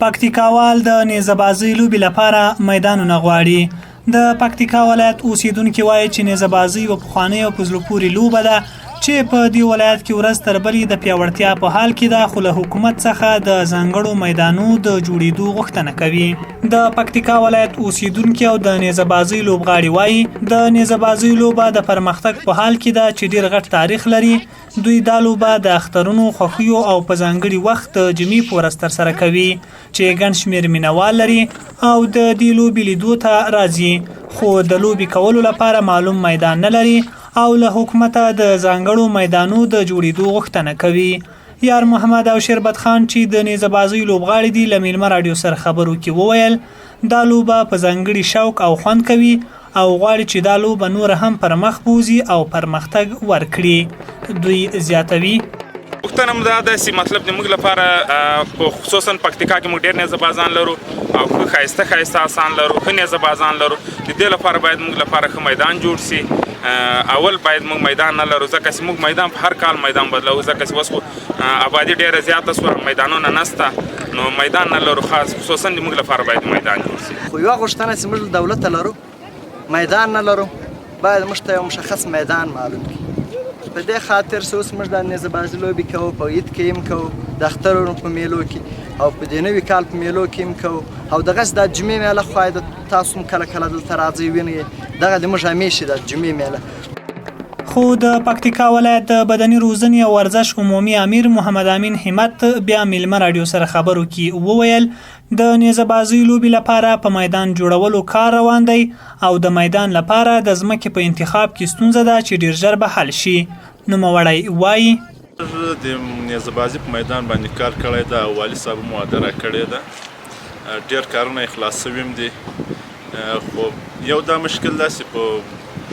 پکتیکاوال د نېزه بازۍ لوبې لپاره میدانونه غواړي. د پکتیکا ولایت اوسېدونکي وايي چې نېزه بازۍ یوه پخوانۍ او په زړه پورې لوبه ده چې په دې ولایت کې ورځ تر بلې د پیاوړتیا په حال کې ده، خو له حکومت څخه د ځانګړو میدانونو د جوړېدو غوښتنه کوي. د پکتیکا ولایت اوسېدونکي او د نېزه بازۍ لوبغالی وايي د نېزه بازۍ لوبه د پرمختګ په حال کې ده چې ډېر غټ تاریخ لري. دوی دا لوبه د اخترونو، خوښیو او په ځانګړي وخت د جمعې په ورځ ترسره کوي چې ګڼ شمېر مینوال لري او د دې لوبې لیدو ته راځي، خو د لوبې کولو لپاره معلوم میدان نه لري او له حکومته د ځانګړو میدانونو د جوړېدو غوښتنه کوي. یار محمد او شربت خان چې د نېزه بازۍ لوبغاړي دي له میلمه راډیو سره خبرو کې وویل دا لوبه په ځانګړي شوق او خوند کوي او غواړي چې دا لوبه نور هم پر مخ بوزي او پرمختګ ورکړي. دوی زیاتوي غوښتنه مو دا ده چې مطلب د موږ لپاره خصوصا پکتیکا کې موږ ډېر نېزه بازان لرو او ښه ښایسته آسان لرو، ښه نېزه بازان لرو. د دې لپاره باید موږ لپاره ښه میدان جوړ سي. اول باید موږ میدان نه لرو ځکه چې موږ میدان په هر کال میدان بدلو، ځکه چې اوس آبادي ډېره زیاته شوه، میدانونه نشته، نو میدان نه لرو. خاص خصوصا د موږ لپاره باید میدان جوړ سي. خو یوه غوښتنه چې موږ دولت ته لرو میدان نه لرو، باید موږ ته یو مشخص میدان معلوم کړي. په دې خاطر چې اوس موږ د نېزه بازۍ لوبې کوو، په عید کې هم کوو، د اخترونو په میلو کې او په دې نوي کال په میلو کې هم کوو. او دغسې د جمعې میله خو تاسو هم کله کله دلته راځئ وینئ، دغه د موږ همیشې د جمعې میله. خو د پکتیکا ولایت د بدني روزنې او ورزش عمومي امیر محمد امین همت بیا میلمه راډیو سره خبرو کې وویل د نېزه بازۍ لوبې لپاره په میدان جوړولو کار روان دی او د میدان لپاره د ځمکې په انتخاب کې ستونزه ده چې ډېر ژر به حل شي. نوموړی وایي د نېزه بازۍ په میدان باندې کار کړی ده او والي صاحب مو وعده راکړې ده، ډېر کارونه یې خلاص سوي هم دي. خو یو دا مشکل ده چې په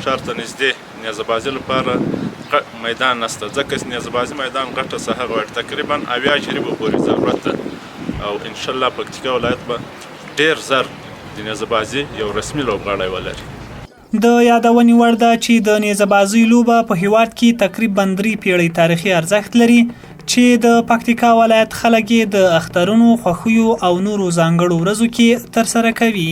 ښار ته نږدې نېزه بازۍ لپاره میدان نشته، ځکه چې نېزه بازۍ میدان غټه ساحه غواړي، تقریبا 80 جریبو پورې ضرورت ده او انشاءالله پکتیکا ولایت به ډېر زر د نېزه بازۍ یو رسمي لوبغاړی ولري. د یادونې وړ ده چې د نېزه بازۍ لوبه په هیواد کې تقریبا 3 پیړۍ تاریخي ارزښت لري چې د پکتیکا ولایت خلک یې د اخترونو، خوښیو او نورو ځانګړو ورځو کې ترسره کوي.